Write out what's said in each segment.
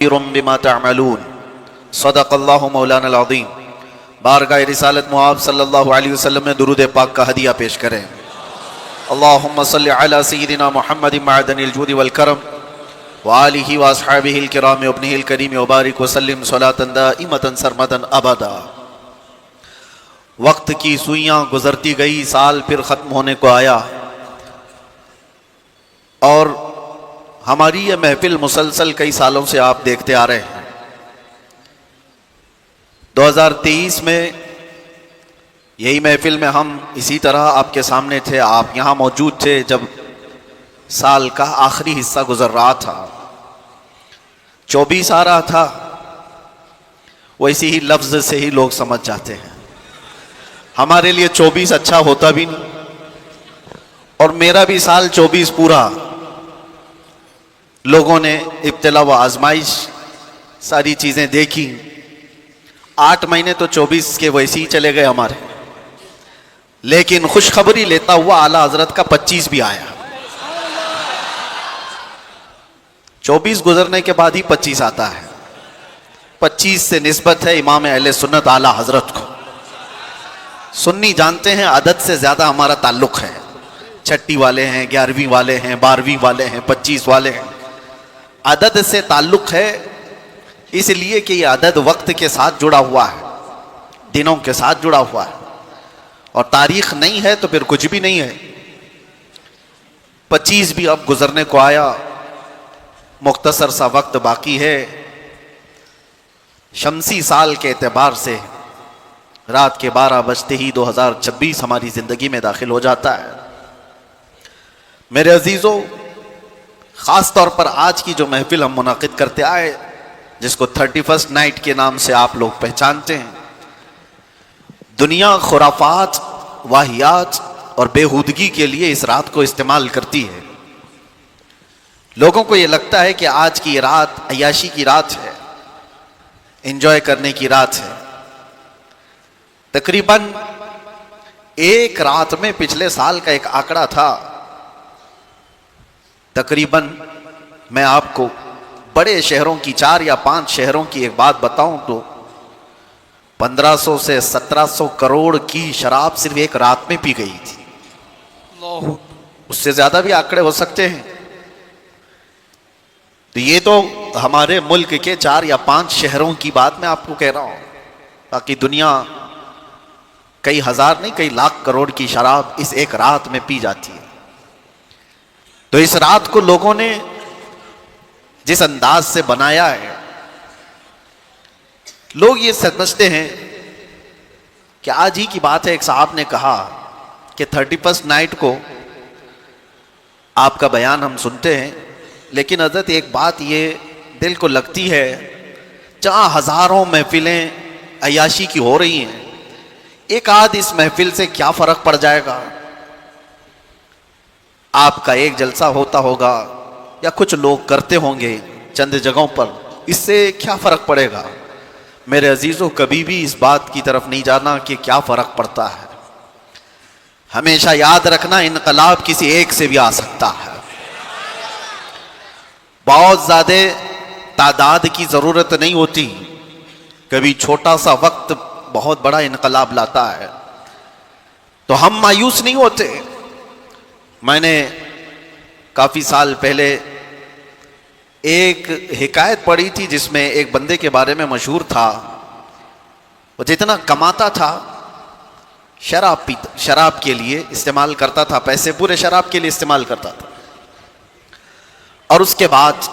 بما تعملون صدق اللہ مولانا العظیم۔ بارگاہ رسالت معاب صلی اللہ علیہ وسلم میں درود پاک کا ہدیہ پیش کریں۔ اللہم صلی علی سیدنا محمد معدن الجود والکرم وآلہ واصحابہ الکرام وابنہ الکریم وبارک وسلم صلاۃ دائمۃ سرمدا ابدا۔ وقت کی سوئیاں گزرتی گئی، سال پھر ختم ہونے کو آیا، اور ہماری یہ محفل مسلسل کئی سالوں سے آپ دیکھتے آ رہے ہیں۔ 2023 میں یہی محفل میں ہم اسی طرح آپ کے سامنے تھے، آپ یہاں موجود تھے جب سال کا آخری حصہ گزر رہا تھا، 24 آ رہا تھا۔ ویسے ہی لفظ سے ہی لوگ سمجھ جاتے ہیں، ہمارے لیے 24 اچھا ہوتا بھی نہیں، اور میرا بھی سال 24 پورا، لوگوں نے ابتلا و آزمائش ساری چیزیں دیکھی، 8 مہینے تو 24 کے ویسے ہی چلے گئے ہمارے، لیکن خوشخبری لیتا ہوا اعلیٰ حضرت کا 25 بھی آیا۔ 24 گزرنے کے بعد ہی 25 آتا ہے۔ 25 سے نسبت ہے امام اہل سنت اعلیٰ حضرت کو۔ سنی جانتے ہیں عدد سے زیادہ ہمارا تعلق ہے، چھٹی والے ہیں، 11ویں والے ہیں، 12ویں والے ہیں، 25 والے ہیں، عدد سے تعلق ہے، اس لیے کہ یہ عدد وقت کے ساتھ جڑا ہوا ہے، دنوں کے ساتھ جڑا ہوا ہے، اور تاریخ نہیں ہے تو پھر کچھ بھی نہیں ہے۔ 25 بھی اب گزرنے کو آیا، مختصر سا وقت باقی ہے۔ شمسی سال کے اعتبار سے رات کے 12 بجتے ہی 2026 ہماری زندگی میں داخل ہو جاتا ہے۔ میرے عزیزوں، خاص طور پر آج کی جو محفل ہم منعقد کرتے آئے، جس کو 31st نائٹ کے نام سے آپ لوگ پہچانتے ہیں، دنیا خرافات، واہیات اور بےہودگی کے لیے اس رات کو استعمال کرتی ہے۔ لوگوں کو یہ لگتا ہے کہ آج کی رات عیاشی کی رات ہے، انجوائے کرنے کی رات ہے۔ تقریباً ایک رات میں پچھلے سال کا ایک آنکڑا تھا، تقریباً میں آپ کو بڑے شہروں کی 4 یا 5 شہروں کی ایک بات بتاؤں تو 1500 سے 1700 کروڑ کی شراب صرف ایک رات میں پی گئی تھی۔ اس سے زیادہ بھی آنکڑے ہو سکتے ہیں۔ تو یہ تو ہمارے ملک کے 4 یا 5 شہروں کی بات میں آپ کو کہہ رہا ہوں، باقی دنیا کئی ہزار نہیں کئی لاکھ کروڑ کی شراب اس ایک رات میں پی جاتی ہے۔ تو اس رات کو لوگوں نے جس انداز سے بنایا ہے، لوگ یہ سمجھتے ہیں کہ آج ہی کی بات ہے، ایک صاحب نے کہا کہ 31st نائٹ کو آپ کا بیان ہم سنتے ہیں، لیکن حضرت ایک بات یہ دل کو لگتی ہے، جہاں ہزاروں محفلیں عیاشی کی ہو رہی ہیں، ایک آدھ اس محفل سے کیا فرق پڑ جائے گا؟ آپ کا ایک جلسہ ہوتا ہوگا یا کچھ لوگ کرتے ہوں گے چند جگہوں پر، اس سے کیا فرق پڑے گا؟ میرے عزیزوں، کبھی بھی اس بات کی طرف نہیں جانا کہ کیا فرق پڑتا ہے۔ ہمیشہ یاد رکھنا، انقلاب کسی ایک سے بھی آ سکتا ہے۔ بہت زیادہ تعداد کی ضرورت نہیں ہوتی، کبھی چھوٹا سا وقت بہت بڑا انقلاب لاتا ہے۔ تو ہم مایوس نہیں ہوتے۔ میں نے کافی سال پہلے ایک حکایت پڑھی تھی جس میں ایک بندے کے بارے میں مشہور تھا، وہ جتنا کماتا تھا شراب کے لیے استعمال کرتا تھا، پیسے پورے شراب کے لیے استعمال کرتا تھا، اور اس کے بعد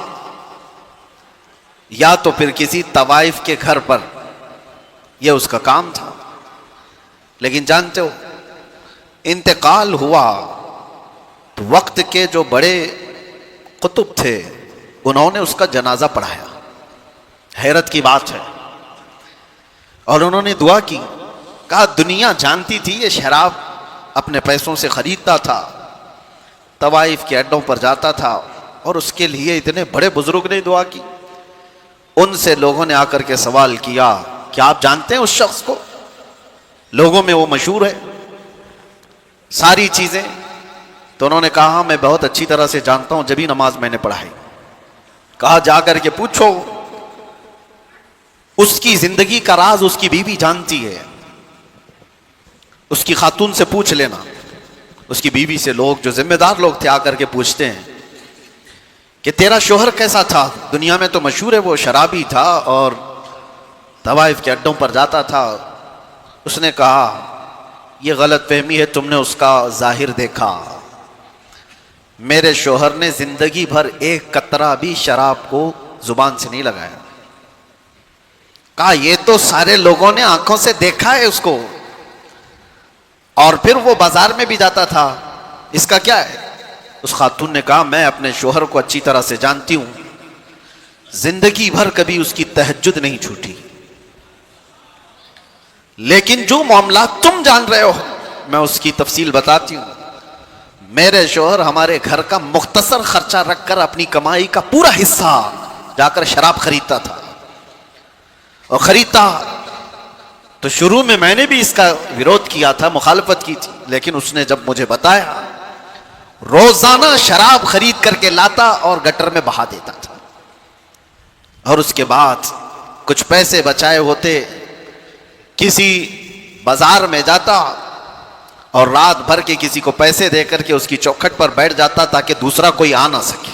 یا تو پھر کسی طوائف کے گھر پر، یہ اس کا کام تھا۔ لیکن جانتے ہو، انتقال ہوا تو وقت کے جو بڑے قطب تھے انہوں نے اس کا جنازہ پڑھایا۔ حیرت کی بات ہے، اور انہوں نے دعا کی، کہا دنیا جانتی تھی یہ شراب اپنے پیسوں سے خریدتا تھا، طوائف کے اڈوں پر جاتا تھا، اور اس کے لیے اتنے بڑے بزرگ نے دعا کی۔ ان سے لوگوں نے آ کر کے سوال کیا، کیا آپ جانتے ہیں اس شخص کو؟ لوگوں میں وہ مشہور ہے ساری چیزیں۔ تو انہوں نے کہا میں بہت اچھی طرح سے جانتا ہوں، جبھی نماز میں نے پڑھائی۔ کہا جا کر کے پوچھو اس کی زندگی کا راز اس کی بیوی جانتی ہے. اس کی خاتون سے پوچھ لینا. اس کی بیوی سے لوگ جو ذمہ دار لوگ تھے آ کر کے پوچھتے ہیں کہ تیرا شوہر کیسا تھا؟ دنیا میں تو مشہور ہے وہ شرابی تھا اور طوائف کے اڈوں پر جاتا تھا. اس نے کہا یہ غلط فہمی ہے، تم نے اس کا ظاہر دیکھا. میرے شوہر نے زندگی بھر ایک قطرہ بھی شراب کو زبان سے نہیں لگایا. کہا یہ تو سارے لوگوں نے آنکھوں سے دیکھا ہے اس کو، اور پھر وہ بازار میں بھی جاتا تھا، اس کا کیا ہے؟ اس خاتون نے کہا میں اپنے شوہر کو اچھی طرح سے جانتی ہوں، زندگی بھر کبھی اس کی تہجد نہیں چھوٹی. لیکن جو معاملات تم جان رہے ہو میں اس کی تفصیل بتاتی ہوں. میرے شوہر ہمارے گھر کا مختصر خرچہ رکھ کر اپنی کمائی کا پورا حصہ جا کر شراب خریدتا تھا. اور خریدتا تو شروع میں نے بھی اس کا ویرودھ کیا تھا، مخالفت کی تھی، لیکن اس نے جب مجھے بتایا روزانہ شراب خرید کر کے لاتا اور گٹر میں بہا دیتا تھا. اور اس کے بعد کچھ پیسے بچائے ہوتے کسی بازار میں جاتا اور رات بھر کے کسی کو پیسے دے کر کے اس کی چوکھٹ پر بیٹھ جاتا تاکہ دوسرا کوئی آ نہ سکے.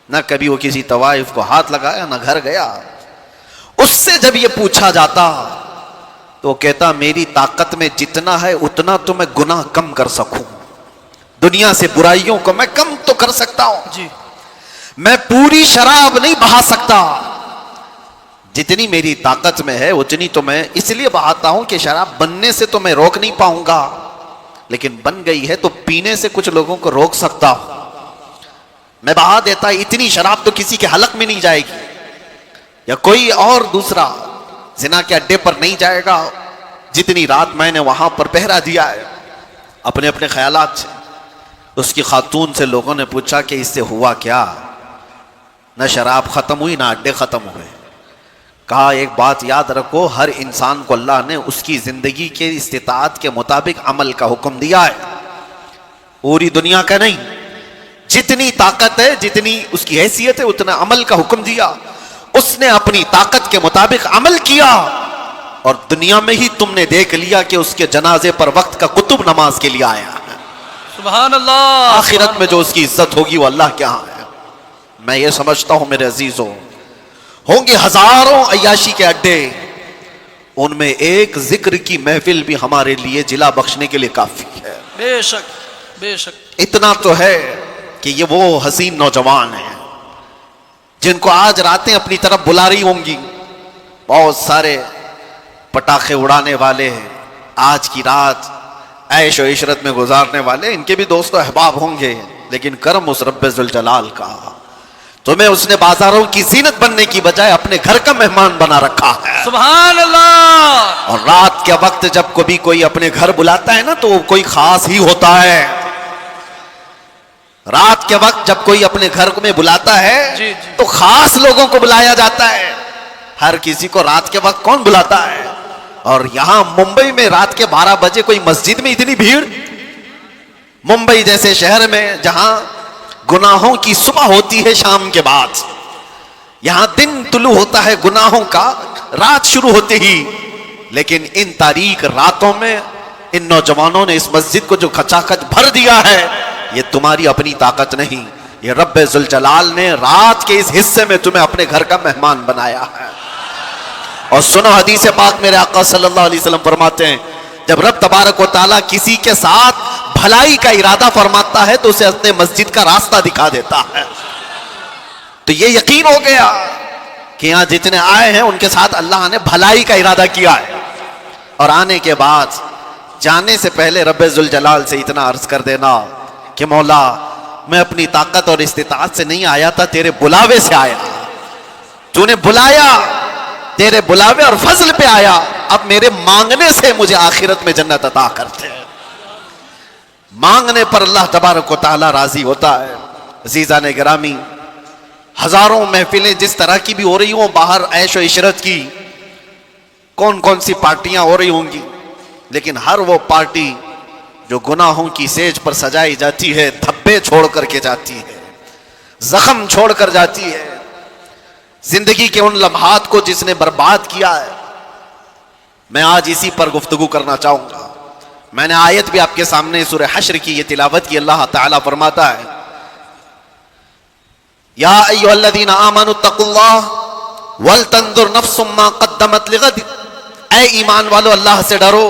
نہ کبھی وہ کسی طوائف کو ہاتھ لگایا نہ گھر گیا. اس سے جب یہ پوچھا جاتا تو وہ کہتا میری طاقت میں جتنا ہے اتنا تو میں گناہ کم کر سکوں، دنیا سے برائیوں کو میں کم تو کر سکتا ہوں جی، میں پوری شراب نہیں بہا سکتا، جتنی میری طاقت میں ہے اتنی تو میں اس لیے بہاتا ہوں کہ شراب بننے سے تو میں روک نہیں پاؤں گا، لیکن بن گئی ہے تو پینے سے کچھ لوگوں کو روک سکتا ہوں. میں بہا دیتا، اتنی شراب تو کسی کے حلق میں نہیں جائے گی، یا کوئی اور دوسرا زنا کے اڈے پر نہیں جائے گا جتنی رات میں نے وہاں پر پہرا دیا ہے. اپنے اپنے خیالات سے اس کی خاتون سے لوگوں نے پوچھا کہ اس سے ہوا کیا؟ نہ شراب ختم ہوئی نہ اڈے ختم ہوئے. کہا ایک بات یاد رکھو، ہر انسان کو اللہ نے اس کی زندگی کے استطاعت کے مطابق عمل کا حکم دیا ہے، پوری دنیا کا نہیں. جتنی طاقت ہے جتنی اس کی حیثیت ہے اتنا عمل کا حکم دیا. اس نے اپنی طاقت کے مطابق عمل کیا اور دنیا میں ہی تم نے دیکھ لیا کہ اس کے جنازے پر وقت کا کتب نماز کے لیے آیا ہے. سبحان اللہ. آخرت میں جو اس کی عزت ہوگی وہ اللہ کے ہاں ہے. میں یہ سمجھتا ہوں میرے عزیزوں، ہوں گے ہزاروں عیاشی کے اڈے، ان میں ایک ذکر کی محفل بھی ہمارے لیے جلا بخشنے کے لیے کافی ہے. بے شک بے شک. اتنا تو ہے کہ یہ وہ حسین نوجوان ہیں جن کو آج راتیں اپنی طرف بلا رہی ہوں گی. بہت سارے پٹاخے اڑانے والے ہیں، آج کی رات عیش و عشرت میں گزارنے والے، ان کے بھی دوست و احباب ہوں گے، لیکن کرم اس رب ذوالجلال کا، تمہیں اس نے بازاروں کی زینت بننے کی بجائے اپنے گھر کا مہمان بنا رکھا ہے. سبحان اللہ. اور رات کے وقت جب کبھی کوئی اپنے گھر بلاتا ہے نا تو وہ کوئی خاص ہی ہوتا ہے. رات کے وقت جب کوئی اپنے گھر میں بلاتا ہے تو خاص لوگوں کو بلایا جاتا ہے، ہر کسی کو رات کے وقت کون بلاتا ہے؟ اور یہاں ممبئی میں رات کے 12 بجے کوئی مسجد میں اتنی بھیڑ، ممبئی جیسے شہر میں جہاں گناہوں کی صبح ہوتی ہے شام کے بعد، یہاں دن طلوع ہوتا ہے گناہوں کا رات شروع ہوتے ہی، لیکن ان تاریک راتوں میں ان نوجوانوں نے اس مسجد کو جو کھچا کھچ بھر دیا ہے، یہ تمہاری اپنی طاقت نہیں، یہ رب ذوالجلال نے رات کے اس حصے میں تمہیں اپنے گھر کا مہمان بنایا ہے. اور سنو حدیث پاک میرے آقا صلی اللہ علیہ وسلم فرماتے ہیں جب رب تبارک و تعالیٰ کسی کے ساتھ بھلائی کا ارادہ فرماتا ہے تو اسے اپنے مسجد کا راستہ دکھا دیتا ہے. تو یہ یقین ہو گیا کہ یہاں جتنے آئے ہیں ان کے ساتھ اللہ نے بھلائی کا ارادہ کیا ہے. اور آنے کے بعد جانے سے پہلے رب ذوالجلال سے اتنا عرض کر دینا کہ مولا میں اپنی طاقت اور استطاعت سے نہیں آیا تھا، تیرے بلاوے سے آیا، تو نے بلایا، تیرے بلاوے اور فضل پہ آیا، اب میرے مانگنے سے مجھے آخرت میں جنت عطا کرتے ہیں. مانگنے پر اللہ تبارک و تعالی راضی ہوتا ہے. عزیزان گرامی، ہزاروں محفلیں جس طرح کی بھی ہو رہی ہوں باہر عیش و عشرت کی، کون کون سی پارٹیاں ہو رہی ہوں گی، لیکن ہر وہ پارٹی جو گناہوں کی سیج پر سجائی جاتی ہے دھبے چھوڑ کر کے جاتی ہے، زخم چھوڑ کر جاتی ہے. زندگی کے ان لمحات کو جس نے برباد کیا ہے، میں آج اسی پر گفتگو کرنا چاہوں گا۔ میں نے آیت بھی آپ کے سامنے سورہ حشر کی یہ تلاوت کی۔ اللہ تعالیٰ فرماتا ہے یا ایھا الذین آمنوا اتقوا اللہ ولتنظر نفس ما قدمت لغد، اے ایمان والو اللہ سے ڈرو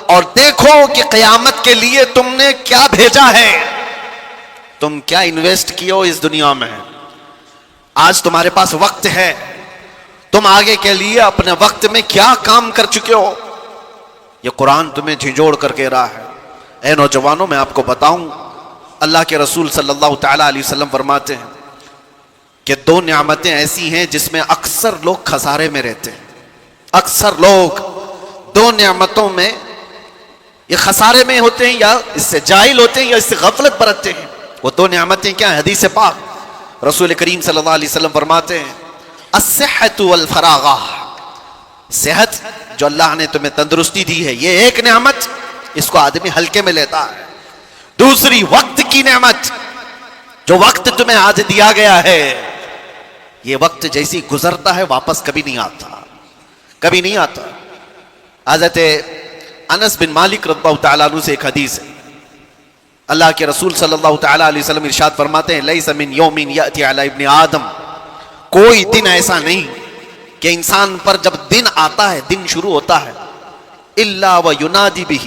اور دیکھو کہ قیامت کے لیے تم نے کیا بھیجا ہے، تم کیا انویسٹ کیے ہو اس دنیا میں۔ آج تمہارے پاس وقت ہے، تم آگے کے لیے اپنے وقت میں کیا کام کر چکے ہو، یہ قرآن تمہیں جھنجھوڑ کر کہہ رہا ہے۔ اے نوجوانوں، میں آپ کو بتاؤں، اللہ کے رسول صلی اللہ تعالیٰ علیہ وسلم فرماتے ہیں کہ دو نعمتیں ایسی ہیں جس میں اکثر لوگ خسارے میں رہتے ہیں۔ اکثر لوگ دو نعمتوں میں یہ خسارے میں ہوتے ہیں، یا اس سے جاہل ہوتے ہیں، یا اس سے غفلت برتتے ہیں۔ وہ دو نعمتیں کیا ہیں؟ حدیث پاک رسول کریم صلی اللہ علیہ وسلم فرماتے ہیں الصحت والفراغہ، صحت جو اللہ نے تمہیں تندرستی دی ہے یہ ایک نعمت، اس کو آدمی ہلکے میں لیتا ہے۔ دوسری وقت کی نعمت، جو وقت تمہیں آج دیا گیا ہے، یہ وقت جیسی گزرتا ہے واپس کبھی نہیں آتا، کبھی نہیں آتا۔ حضرت انس بن مالک رضی اللہ تعالیٰ عنہ سے ایک حدیث ہے، اللہ کے رسول صلی اللہ تعالیٰ علیہ وسلم ارشاد فرماتے ہیں لیس من یوم یأتی علی ابن آدم، کوئی دن ایسا نہیں کہ انسان پر جب دن آتا ہے، دن شروع ہوتا ہے، الا وینادی بہ،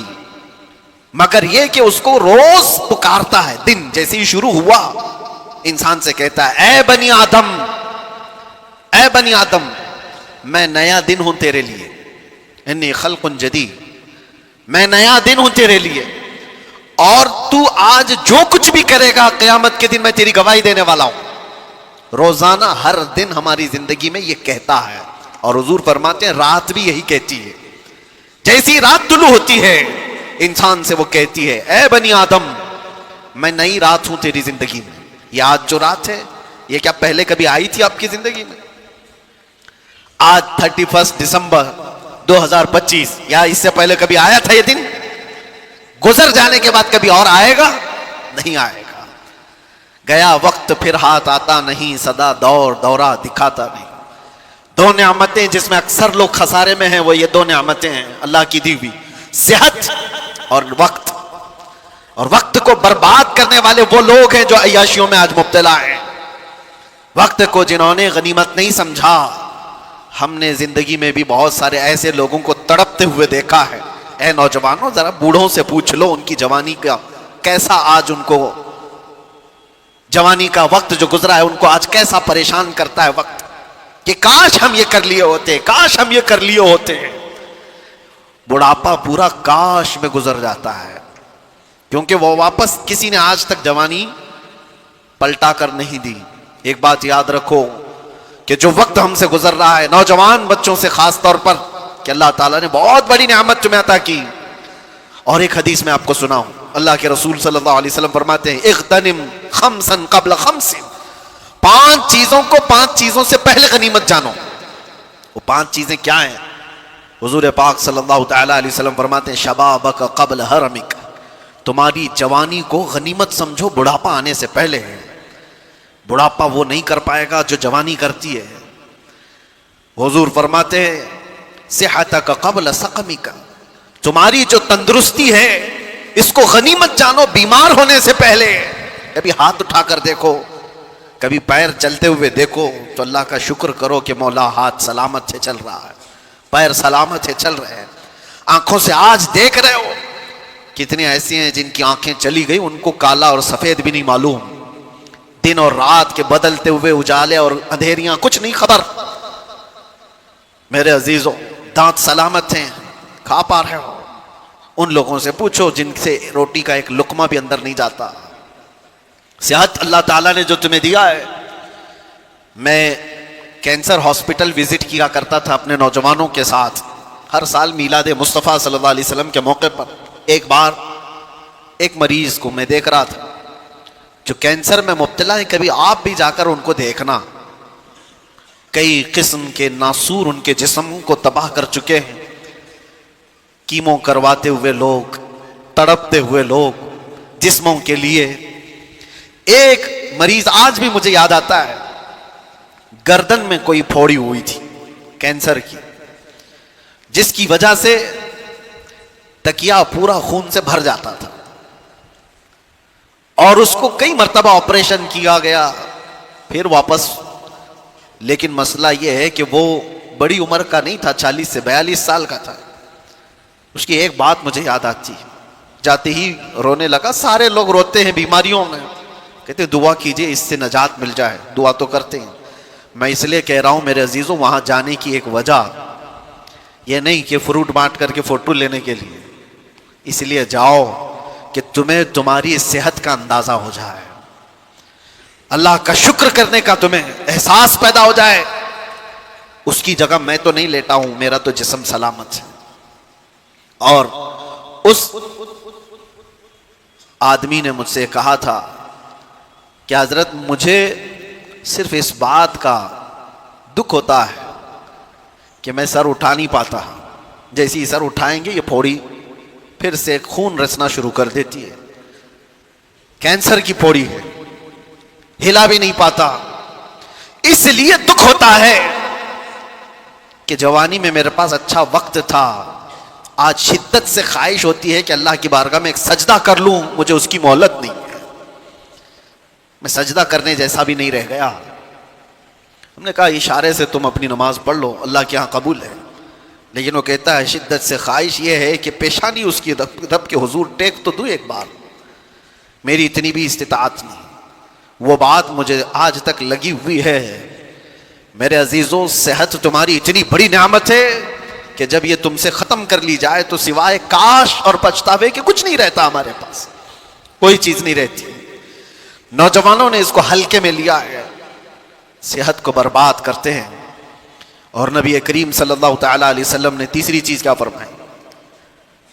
مگر یہ کہ اس کو روز پکارتا ہے۔ دن جیسے ہی شروع ہوا انسان سے کہتا ہے اے بنی آدم، اے بنی آدم، میں نیا دن ہوں تیرے لیے، انی خلق جدید، میں نیا دن ہوں تیرے لیے، اور تو آج جو کچھ بھی کرے گا قیامت کے دن میں تیری گواہی دینے والا ہوں۔ روزانہ ہر دن ہماری زندگی میں یہ کہتا ہے، اور حضور فرماتے ہیں رات بھی یہی کہتی ہے۔ جیسی رات طلوع ہوتی ہے انسان سے وہ کہتی ہے اے بنی آدم، میں نئی رات ہوں تیری زندگی میں۔ یہ آج جو رات ہے یہ کیا پہلے کبھی آئی تھی آپ کی زندگی میں؟ آج 31 دسمبر 2025، یا اس سے پہلے کبھی آیا تھا یہ دن؟ گزر جانے کے بعد کبھی اور آئے گا؟ نہیں آئے گا۔ گیا وقت پھر ہاتھ آتا نہیں، سدا دور دورہ دکھاتا نہیں۔ دو نعمتیں جس میں اکثر لوگ خسارے میں ہیں وہ یہ دو نعمتیں ہیں اللہ کی دی ہوئی، صحت اور وقت۔ اور وقت کو برباد کرنے والے وہ لوگ ہیں جو عیاشیوں میں آج مبتلا ہیں۔ وقت کو جنہوں نے غنیمت نہیں سمجھا، ہم نے زندگی میں بھی بہت سارے ایسے لوگوں کو تڑپتے ہوئے دیکھا ہے۔ اے نوجوانوں، ذرا بوڑھوں سے پوچھ لو ان کی جوانی کا کیسا آج ان کو، جوانی کا وقت جو گزرا ہے ان کو آج کیسا پریشان کرتا ہے وقت، کہ کاش ہم یہ کر لیے ہوتے، کاش ہم یہ کر لیے ہوتے۔ بڑھاپا پورا کاش میں گزر جاتا ہے، کیونکہ وہ واپس کسی نے آج تک جوانی پلٹا کر نہیں دی۔ ایک بات یاد رکھو کہ جو وقت ہم سے گزر رہا ہے، نوجوان بچوں سے خاص طور پر، کہ اللہ تعالیٰ نے بہت بڑی نعمت تمہیں عطا کی۔ اور ایک حدیث میں آپ کو سناؤں، اللہ کے رسول صلی اللہ علیہ وسلم فرماتے ہیں اغتنم خمسا قبل خمس، 5 چیزوں کو 5 چیزوں سے پہلے غنیمت جانو۔ وہ 5 چیزیں کیا ہیں؟ حضور پاک صلی اللہ تعالیٰ علیہ وسلم فرماتے ہیں شبابک قبل حرمک، تمہاری جوانی کو غنیمت سمجھو، بڑھاپا آنے سے پہلے ہے۔ بڑھاپا وہ نہیں کر پائے گا جو جوانی کرتی ہے۔ حضور فرماتے ہیں صحتک قبل سقمک، تمہاری جو تندرستی ہے اس کو غنیمت جانو بیمار ہونے سے پہلے۔ کبھی ہاتھ اٹھا کر دیکھو، کبھی پیر چلتے ہوئے دیکھو تو اللہ کا شکر کرو کہ مولا ہاتھ سلامت سے چل رہا ہے، پیر سلامت سے چل رہے ہیں۔ آنکھوں سے آج دیکھ رہے ہو، کتنے ایسے ہیں جن کی آنکھیں چلی گئی ان کو کالا اور سفید بھی نہیں معلوم، دن اور رات کے بدلتے ہوئے اجالے اور اندھیریاں کچھ نہیں خبر۔ میرے عزیزوں، دانت سلامت ہیں، کھا پا رہے ہو۔ ان لوگوں سے پوچھو جن سے روٹی کا ایک لقمہ بھی اندر نہیں جاتا۔ صحت اللہ تعالیٰ نے جو تمہیں دیا ہے۔ میں کینسر ہاسپٹل وزٹ کیا کرتا تھا اپنے نوجوانوں کے ساتھ، ہر سال میلاد مصطفیٰ صلی اللہ علیہ وسلم کے موقع پر۔ ایک بار ایک مریض کو میں دیکھ رہا تھا جو کینسر میں مبتلا ہے، کبھی آپ بھی جا کر ان کو دیکھنا، کئی قسم کے ناسور ان کے جسم کو تباہ کر چکے ہیں، کیمو کرواتے ہوئے لوگ، تڑپتے ہوئے لوگ جسموں کے لیے۔ ایک مریض آج بھی مجھے یاد آتا ہے، گردن میں کوئی پھوڑی ہوئی تھی کینسر کی، جس کی وجہ سے تکیا پورا خون سے بھر جاتا تھا، اور اس کو کئی مرتبہ آپریشن کیا گیا پھر واپس. لیکن مسئلہ یہ ہے کہ وہ بڑی عمر کا نہیں تھا، 40 سے 42 سال کا تھا. اس کی ایک بات مجھے یاد آتی، جاتے ہی رونے لگا. سارے لوگ روتے ہیں بیماریوں میں، کہتے دعا کیجئے اس سے نجات مل جائے. دعا تو کرتے ہیں. میں اس لیے کہہ رہا ہوں میرے عزیزوں، وہاں جانے کی ایک وجہ یہ نہیں کہ فروٹ بانٹ کر کے فوٹو لینے کے لیے، اس لیے جاؤ کہ تمہیں تمہاری صحت کا اندازہ ہو جائے، اللہ کا شکر کرنے کا تمہیں احساس پیدا ہو جائے. اس کی جگہ میں تو نہیں لیٹا ہوں، میرا تو جسم سلامت ہے. اور اس آدمی نے مجھ سے کہا تھا کہ حضرت مجھے صرف اس بات کا دکھ ہوتا ہے کہ میں سر اٹھا نہیں پاتا، جیسے ہی سر اٹھائیں گے یہ پھوڑی پھر سے خون رسنا شروع کر دیتی ہے. کینسر کی پھوڑی ہے، ہلا بھی نہیں پاتا. اس لیے دکھ ہوتا ہے کہ جوانی میں میرے پاس اچھا وقت تھا، آج شدت سے خواہش ہوتی ہے کہ اللہ کی بارگاہ میں ایک سجدہ کر لوں، مجھے اس کی مہلت نہیں ہے، میں سجدہ کرنے جیسا بھی نہیں رہ گیا. ہم نے کہا اشارے سے تم اپنی نماز پڑھ لو، اللہ کے ہاں قبول ہے. لیکن وہ کہتا ہے شدت سے خواہش یہ ہے کہ پیشانی اس کی رب کے حضور ٹیک تو دوں ایک بار، میری اتنی بھی استطاعت نہیں. وہ بات مجھے آج تک لگی ہوئی ہے. میرے عزیزوں، صحت تمہاری اتنی بڑی نعمت ہے کہ جب یہ تم سے ختم کر لی جائے تو سوائے کاش اور پچھتاوے کہ کچھ نہیں رہتا. ہمارے پاس کوئی چیز نہیں رہتی. نوجوانوں نے اس کو ہلکے میں لیا ہے، صحت کو برباد کرتے ہیں. اور نبی کریم صلی اللہ تعالی علیہ وسلم نے تیسری چیز کیا فرمائی؟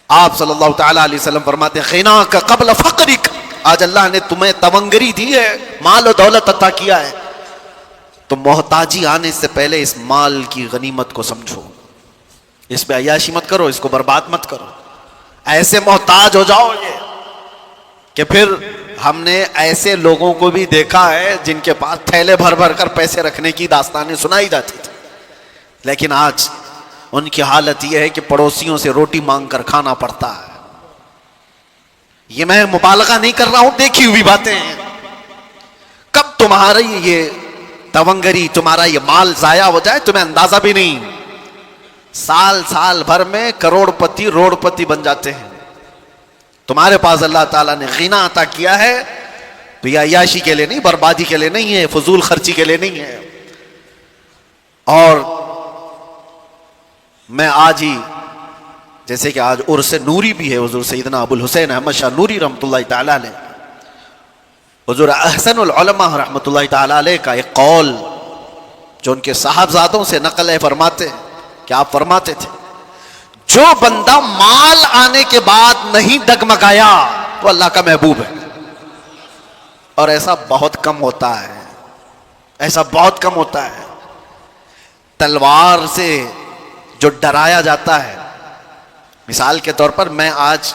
آپ صلی اللہ تعالی علیہ وسلم فرماتے ہیں غناک قبل فقرک. آج اللہ نے تمہیں تونگری دی ہے، مال و دولت عطا کیا ہے، تو محتاجی آنے سے پہلے اس مال کی غنیمت کو سمجھو، اس پہ عیاشی مت کرو، اس کو برباد مت کرو. ایسے محتاج ہو جاؤ یہ کہ پھر ہم نے ایسے لوگوں کو بھی دیکھا ہے جن کے پاس تھیلے بھر بھر کر پیسے رکھنے کی داستانیں سنائی جاتی تھی، لیکن آج ان کی حالت یہ ہے کہ پڑوسیوں سے روٹی مانگ کر کھانا پڑتا ہے. یہ میں مبالغہ نہیں کر رہا ہوں، دیکھی ہوئی باتیں ہیں. کب تمہاری یہ تونگری، تمہارا یہ مال ضائع ہو جائے تمہیں اندازہ بھی نہیں. سال بھر میں کروڑ پتی روڑ پتی بن جاتے ہیں. تمہارے پاس اللہ تعالیٰ نے غنا عطا کیا ہے تو یہ عیاشی کے لیے نہیں، بربادی کے لیے نہیں ہے، فضول خرچی کے لیے نہیں ہے. اور میں آج ہی جیسے کہ آج عرس نوری بھی ہے، حضور سیدنا ابو الحسین احمد شاہ نوری رحمۃ اللہ تعالی علیہ، حضور احسن العلماء رحمۃ اللہ تعالی علیہ کا ایک قول جو ان کے صاحبزادوں سے نقل ہے، فرماتے کہ آپ فرماتے تھے جو بندہ مال آنے کے بعد نہیں ڈگمگایا وہ اللہ کا محبوب ہے. اور ایسا بہت کم ہوتا ہے، ایسا بہت کم ہوتا ہے. تلوار سے جو ڈرایا جاتا ہے، مثال کے طور پر میں آج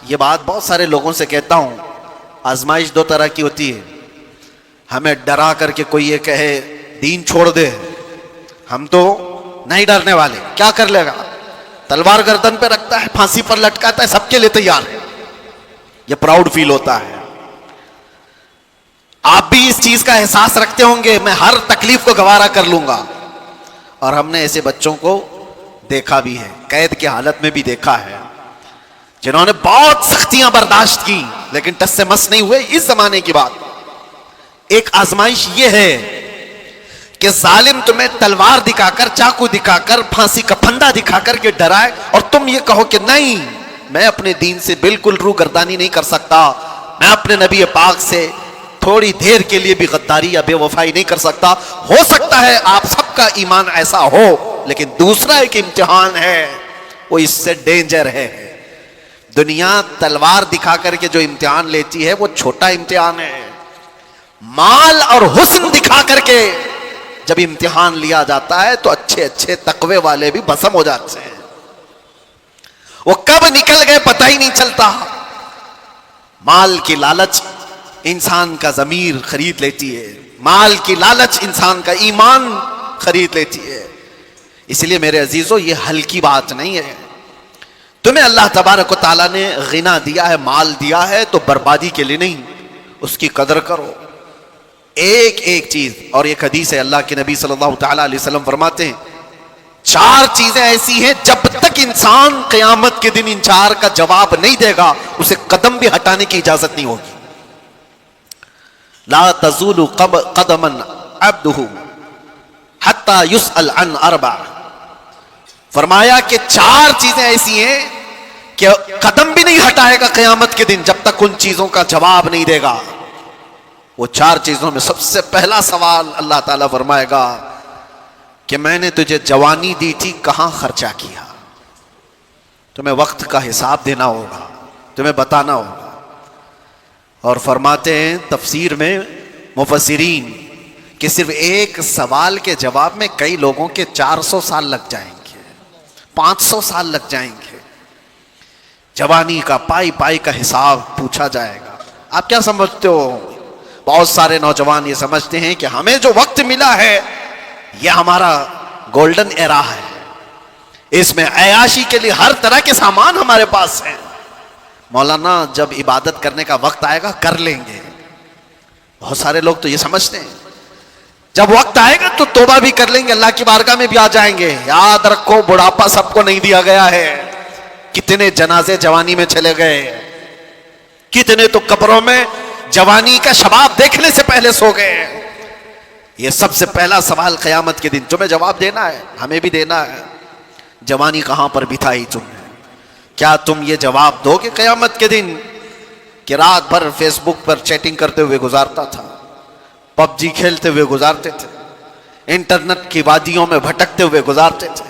یہ بات بہت سارے لوگوں سے کہتا ہوں، آزمائش دو طرح کی ہوتی ہے. ہمیں ڈرا کر کے کوئی یہ کہے دین چھوڑ دے، ہم تو نہیں ڈرنے والے، کیا کر لے گا، تلوار گردن پہ رکھتا ہے، پھانسی پر لٹکاتا ہے، سب کے لیے تیار ہے. یہ پراؤڈ فیل ہوتا ہے. آپ بھی اس چیز کا احساس رکھتے ہوں گے میں ہر تکلیف کو گوارا کر لوں گا. اور ہم نے ایسے بچوں کو دیکھا بھی ہے، قید کی حالت میں بھی دیکھا ہے، جنہوں نے بہت سختیاں برداشت کی لیکن ٹس سے مس نہیں ہوئے. اس زمانے کی بات. ایک آزمائش یہ ہے کہ ظالم تمہیں تلوار دکھا کر، چاقو دکھا کر، پھانسی کا پھندا دکھا کر کے ڈرائے اور تم یہ کہو کہ نہیں، میں اپنے دین سے بالکل روگردانی نہیں کر سکتا، میں اپنے نبی پاک سے تھوڑی دیر کے لیے بھی غداری یا بے وفائی نہیں کر سکتا. ہو سکتا ہے آپ سب کا ایمان ایسا ہو، لیکن دوسرا ایک امتحان ہے، وہ اس سے ڈینجر ہے. دنیا تلوار دکھا کر کے جو امتحان لیتی ہے وہ چھوٹا امتحان ہے. مال اور حسن دکھا کر کے جب امتحان لیا جاتا ہے تو اچھے اچھے تقوی والے بھی بھسم ہو جاتے ہیں. وہ کب نکل گئے پتہ ہی نہیں چلتا. مال کی لالچ انسان کا ضمیر خرید لیتی ہے، مال کی لالچ انسان کا ایمان خرید لیتی ہے. اس لیے میرے عزیزو یہ ہلکی بات نہیں ہے. تمہیں اللہ تبارک و تعالیٰ نے غنا دیا ہے، مال دیا ہے، تو بربادی کے لیے نہیں، اس کی قدر کرو. ایک ایک چیز. اور ایک حدیث ہے، اللہ کے نبی صلی اللہ تعالیٰ علیہ وسلم فرماتے ہیں 4 چیزیں ایسی ہیں جب تک انسان قیامت کے دن ان 4 کا جواب نہیں دے گا اسے قدم بھی ہٹانے کی اجازت نہیں ہوگی. لا تزول قدما عبده حتى يسأل عن 4. فرمایا کہ 4 چیزیں ایسی ہیں کہ قدم بھی نہیں ہٹائے گا قیامت کے دن جب تک ان چیزوں کا جواب نہیں دے گا. وہ 4 چیزوں میں سب سے پہلا سوال اللہ تعالیٰ فرمائے گا کہ میں نے تجھے جوانی دی تھی، کہاں خرچہ کیا؟ تمہیں وقت کا حساب دینا ہوگا، تمہیں بتانا ہوگا. اور فرماتے ہیں تفسیر میں مفسرین کہ صرف ایک سوال کے جواب میں کئی لوگوں کے 400 سال لگ جائیں گے، 500 سال لگ جائیں گے. جوانی کا پائی پائی کا حساب پوچھا جائے گا. آپ کیا سمجھتے ہو؟ بہت سارے نوجوان یہ سمجھتے ہیں کہ ہمیں جو وقت ملا ہے یہ ہمارا گولڈن ایرا ہے، اس میں عیاشی کے لیے ہر طرح کے سامان ہمارے پاس ہیں. مولانا جب عبادت کرنے کا وقت آئے گا کر لیں گے. بہت سارے لوگ تو یہ سمجھتے ہیں جب وقت آئے گا تو توبہ بھی کر لیں گے، اللہ کی بارگاہ میں بھی آ جائیں گے. یاد رکھو بڑھاپا سب کو نہیں دیا گیا ہے. کتنے جنازے جوانی میں چلے گئے، کتنے تو قبروں میں جوانی کا شباب دیکھنے سے پہلے سو گئے. یہ سب سے پہلا سوال قیامت کے دن تمہیں جواب دینا ہے، ہمیں بھی دینا ہے. جوانی کہاں پر بتائی تم نے؟ کیا تم یہ جواب دو گے قیامت کے دن کہ رات بھر فیس بک پر چیٹنگ کرتے ہوئے گزارتا تھا، پب جی کھیلتے ہوئے گزارتے تھے، انٹرنیٹ کی وادیوں میں بھٹکتے ہوئے گزارتے تھے؟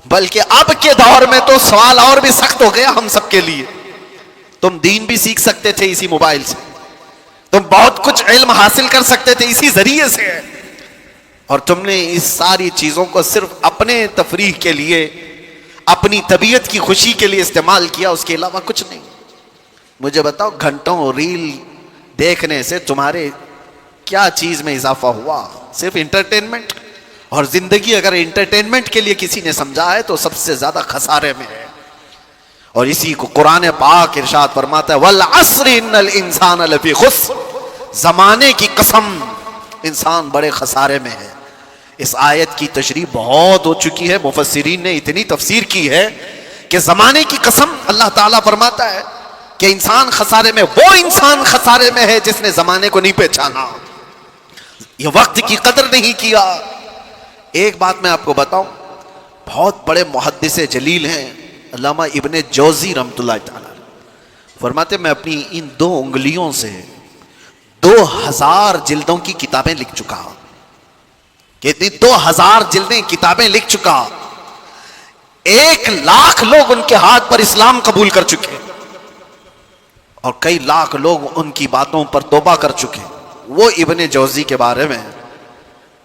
بلکہ اب کے دور میں تو سوال اور بھی سخت ہو گیا ہم سب کے لیے. تم دین بھی سیکھ سکتے تھے اسی موبائل سے، تم بہت کچھ علم حاصل کر سکتے تھے اسی ذریعے سے، اور تم نے اس ساری چیزوں کو صرف اپنے تفریح کے لیے، اپنی طبیعت کی خوشی کے لیے استعمال کیا، اس کے علاوہ کچھ نہیں. مجھے بتاؤ گھنٹوں ریل دیکھنے سے تمہارے کیا چیز میں اضافہ ہوا؟ صرف انٹرٹینمنٹ. اور زندگی اگر انٹرٹینمنٹ کے لیے کسی نے سمجھا ہے تو سب سے زیادہ خسارے میں ہے. اور اسی کو قرآن پاک ارشاد فرماتا ہے والعصر ان الانسان لفی خسر. زمانے کی قسم انسان بڑے خسارے میں ہے. اس آیت کی تشریح بہت ہو چکی ہے، مفسرین نے اتنی تفسیر کی ہے کہ زمانے کی قسم اللہ تعالیٰ فرماتا ہے کہ انسان خسارے میں، وہ انسان خسارے میں ہے جس نے زمانے کو نہیں پہچانا، یہ وقت کی قدر نہیں کیا. ایک بات میں آپ کو بتاؤں، بہت بڑے محدث جلیل ہیں علامہ ابن جوزی رحمۃ اللہ تعالی، فرماتے میں اپنی ان 2 انگلیوں سے 2000 جلدوں کی کتابیں لکھ چکا. کتنی؟ 2000 جلدیں کتابیں لکھ چکا. 1,00,000 لوگ ان کے ہاتھ پر اسلام قبول کر چکے اور کئی لاکھ لوگ ان کی باتوں پر توبہ کر چکے. وہ ابن جوزی کے بارے میں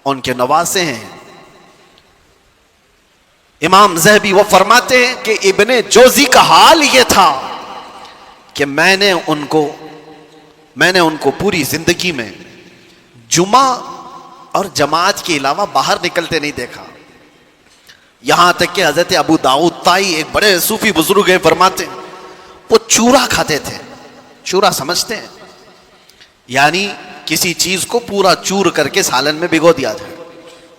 ان کے نواسے ہیں امام ذہبی، وہ فرماتے ہیں کہ ابن جوزی کا حال یہ تھا کہ میں نے ان کو پوری زندگی میں جمعہ اور جماعت کے علاوہ باہر نکلتے نہیں دیکھا. یہاں تک کہ حضرت ابو داؤد طائی ایک بڑے صوفی بزرگ ہیں، فرماتے ہیں وہ چورا کھاتے تھے. چورا سمجھتے ہیں؟ یعنی کسی چیز کو پورا چور کر کے سالن میں بھگو دیا جائے،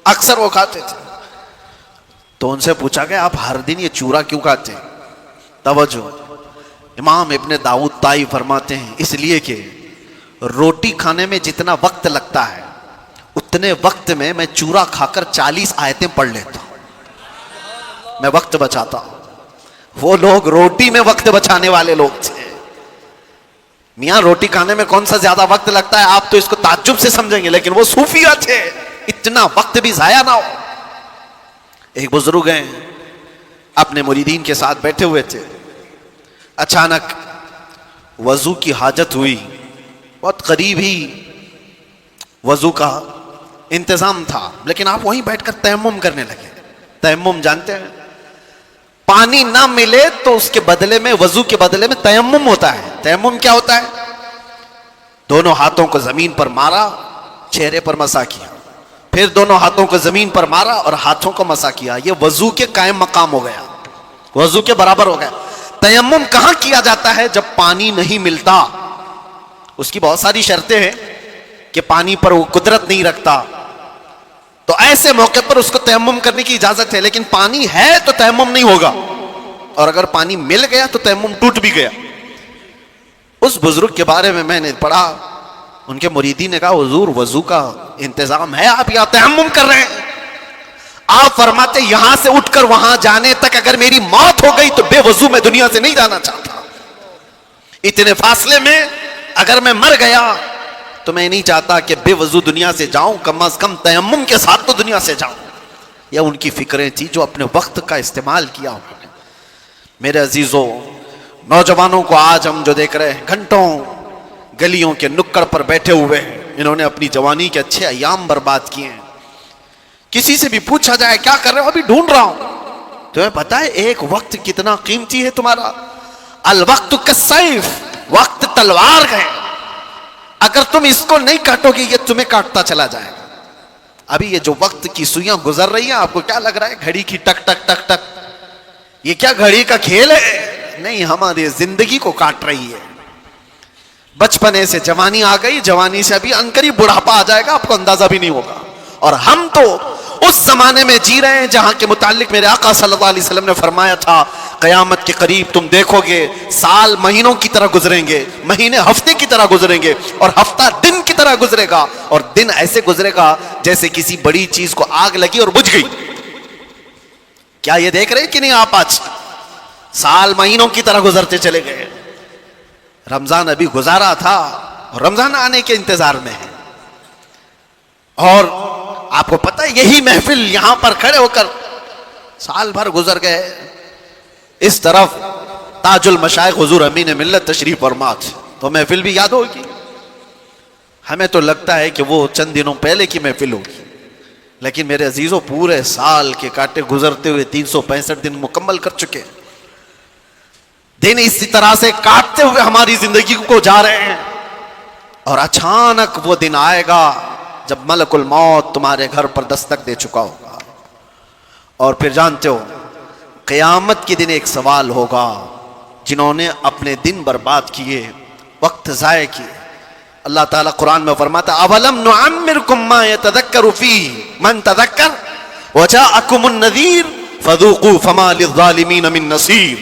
اکثر وہ کھاتے تھے. تو ان سے پوچھا گیا آپ ہر دن یہ چورا کیوں کھاتے ہیں؟ توجہ، امام ابن داؤد طائی فرماتے ہیں اس لیے کہ روٹی کھانے میں جتنا وقت لگتا ہے اتنے وقت میں چورا کھا کر 40 آیتیں پڑھ لیتا ہوں، میں وقت بچاتا ہوں. وہ لوگ روٹی میں وقت بچانے والے لوگ تھے. میاں روٹی کھانے میں کون سا زیادہ وقت لگتا ہے؟ آپ تو اس کو تعجب سے سمجھیں گے، لیکن وہ صوفیہ تھے، اتنا وقت بھی ضائع نہ ہو. ایک بزرگ ہیں اپنے مریدین کے ساتھ بیٹھے ہوئے تھے، اچانک وضو کی حاجت ہوئی. بہت قریب ہی وضو کا انتظام تھا، لیکن آپ وہیں بیٹھ کر تیمم کرنے لگے. تیمم جانتے ہیں؟ پانی نہ ملے تو اس کے بدلے میں، وضو کے بدلے میں تیمم ہوتا ہے. تیمم کیا ہوتا ہے؟ دونوں ہاتھوں کو زمین پر مارا، چہرے پر مسا کیا، پھر دونوں ہاتھوں کو زمین پر مارا اور ہاتھوں کو مسا کیا. یہ وضو کے قائم مقام ہو گیا، وضو کے برابر ہو گیا. تیمم کہاں کیا جاتا ہے؟ جب پانی نہیں ملتا. اس کی بہت ساری شرطیں ہیں کہ پانی پر وہ قدرت نہیں رکھتا، تو ایسے موقع پر اس کو تیمم کرنے کی اجازت ہے. لیکن پانی ہے تو تیمم نہیں ہوگا، اور اگر پانی مل گیا تو تیمم ٹوٹ بھی گیا. اس بزرگ کے بارے میں نے پڑھا، ان کے مریدین نے کہا حضور وضو کا انتظام ہے، آپ یہاں تیمم کر رہے ہیں. آپ فرماتے یہاں سے اٹھ کر وہاں جانے تک اگر میری موت ہو گئی تو بے وضو میں دنیا سے نہیں جانا چاہتا. اتنے فاصلے میں اگر میں مر گیا تو میں نہیں چاہتا کہ بے وضو دنیا سے جاؤں، کم از کم تیمم کے ساتھ تو دنیا سے جاؤں. یہ ان کی فکریں تھی جو اپنے وقت کا استعمال کیا انہوں نے. میرے عزیزوں، نوجوانوں کو آج ہم جو دیکھ رہے ہیں گھنٹوں گلیوں کے نکڑ پر بیٹھے ہوئے ہیں، انہوں نے اپنی جوانی کے اچھے ایام برباد کیے ہیں. کسی سے بھی پوچھا جائے کیا کر رہے ہو؟ ابھی ڈھونڈ رہا ہوں. تمہیں پتا ہے ایک وقت کتنا قیمتی ہے تمہارا؟ الوقت کالسیف، وقت تلوار ہے، اگر تم اس کو نہیں کاٹو گے یہ تمہیں کاٹتا چلا جائے گا. ابھی یہ جو وقت کی سوئیاں گزر رہی ہیں، آپ کو کیا لگ رہا ہے گھڑی کی ٹک ٹک ٹک ٹک؟ یہ کیا گھڑی کا کھیل ہے؟ نہیں، ہماری زندگی کو کاٹ رہی ہے. بچپنے سے جوانی آ گئی، جوانی سے ابھی انقریب بڑھاپا آ جائے گا، آپ کو اندازہ بھی نہیں ہوگا. اور ہم تو اس زمانے میں جی رہے ہیں جہاں کے متعلق میرے آقا صلی اللہ علیہ وسلم نے فرمایا تھا قیامت کے قریب تم دیکھو گے سال مہینوں کی طرح گزریں گے، مہینے ہفتے کی طرح گزریں گے، اور ہفتہ دن کی طرح گزرے گا، اور دن ایسے گزرے گا جیسے کسی بڑی چیز کو آگ لگی اور بجھ گئی. کیا یہ دیکھ رہے ہیں کہ نہیں آپ؟ آج سال مہینوں کی طرح گزرتے چلے گئے. رمضان ابھی گزارا تھا اور رمضان آنے کے انتظار میں ہے. اور آپ کو پتہ ہے یہی محفل یہاں پر کھڑے ہو کر سال بھر گزر گئے. اس طرف تاج المشائخ حضور امین ملت تشریف فرما تو محفل بھی یاد ہوگی. ہمیں تو لگتا ہے کہ وہ چند دنوں پہلے کی محفل ہوگی، لیکن میرے عزیزوں پورے سال کے کاٹے گزرتے ہوئے 365 دن مکمل کر چکے. دن اسی طرح سے کاٹتے ہوئے ہماری زندگی کو جا رہے ہیں، اور اچانک وہ دن آئے گا جب ملک الموت تمہارے گھر پر دستک دے چکا ہوگا. اور پھر جانتے ہو قیامت کے دن ایک سوال ہوگا، جنہوں نے اپنے دن برباد کیے، وقت ضائع کیے. اللہ تعالیٰ قرآن میں فرماتا اولم نعمرکم ما یتذکر فیہ من تذکر وجاءکم النذیر فذوقوا فما للظالمین من نصیر.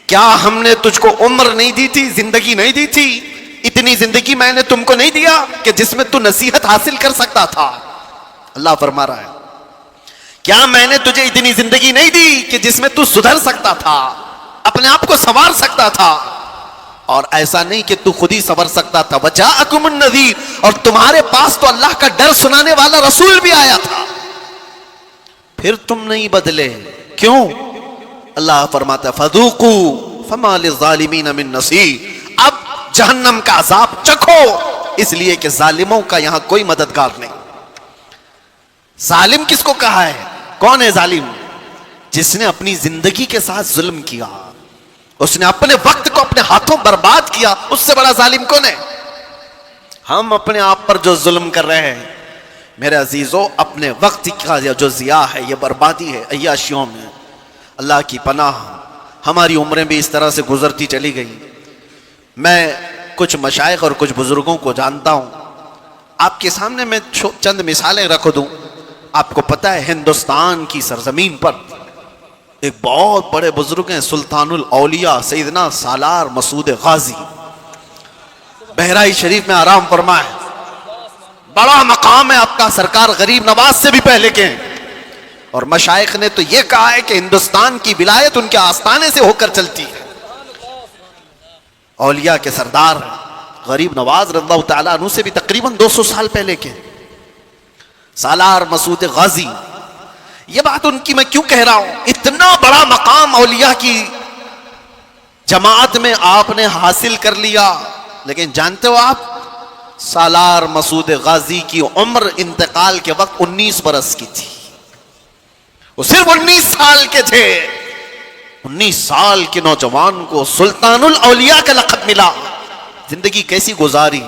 کیا ہم نے تجھ کو عمر نہیں دی تھی، زندگی نہیں دی تھی؟ اتنی زندگی میں نے تم کو نہیں دیا کہ جس میں تو نصیحت حاصل کر سکتا تھا؟ اللہ فرما رہا ہے کیا میں نے تجھے اتنی زندگی نہیں دی کہ جس میں تو سدھر سکتا تھا، اپنے آپ کو سنوار سکتا تھا؟ اور ایسا نہیں کہ تو خود ہی سنور سکتا تھا، وجاءکم النذیر، اور تمہارے پاس تو اللہ کا ڈر سنانے والا رسول بھی آیا تھا، پھر تم نہیں بدلے. کیوں؟ اللہ فرماتا ہے فذوقوا فما للظالمین من نصیر. اب جہنم کا عذاب چکھو، اس لیے کہ ظالموں کا یہاں کوئی مددگار نہیں. ظالم کس کو کہا ہے؟ کون ہے ظالم؟ جس نے اپنی زندگی کے ساتھ ظلم کیا، اس نے اپنے وقت کو اپنے ہاتھوں برباد کیا. اس سے بڑا ظالم کون ہے؟ ہم اپنے آپ پر جو ظلم کر رہے ہیں میرے عزیزوں، اپنے وقت کا جو ضیاع ہے، یہ بربادی ہے عیاشیوں میں. اللہ کی پناہ ہماری عمریں بھی اس طرح سے گزرتی چلی گئی. میں کچھ مشائخ اور کچھ بزرگوں کو جانتا ہوں، آپ کے سامنے میں چند مثالیں رکھ دوں. آپ کو پتہ ہے ہندوستان کی سرزمین پر ایک بہت بڑے بزرگ ہیں، سلطان الاولیاء سیدنا سالار مسعود غازی، بہرائچ شریف میں آرام فرمائے. بڑا مقام ہے آپ کا، سرکار غریب نواز سے بھی پہلے کے ہیں. اور مشائخ نے تو یہ کہا ہے کہ ہندوستان کی ولایت ان کے آستانے سے ہو کر چلتی ہے. اولیاء کے سردار غریب نواز رضی اللہ تعالیٰ عنہ سے بھی تقریباً 200 سال پہلے کے سالار مسعود غازی. یہ بات ان کی میں کیوں کہہ رہا ہوں؟ اتنا بڑا مقام اولیاء کی جماعت میں آپ نے حاصل کر لیا، لیکن جانتے ہو آپ سالار مسعود غازی کی عمر انتقال کے وقت 19 برس کی تھی. وہ صرف 19 سال کے تھے. 19 سال کے نوجوان کو سلطان الاولیاء کا لقب ملا. زندگی کیسی گزاری.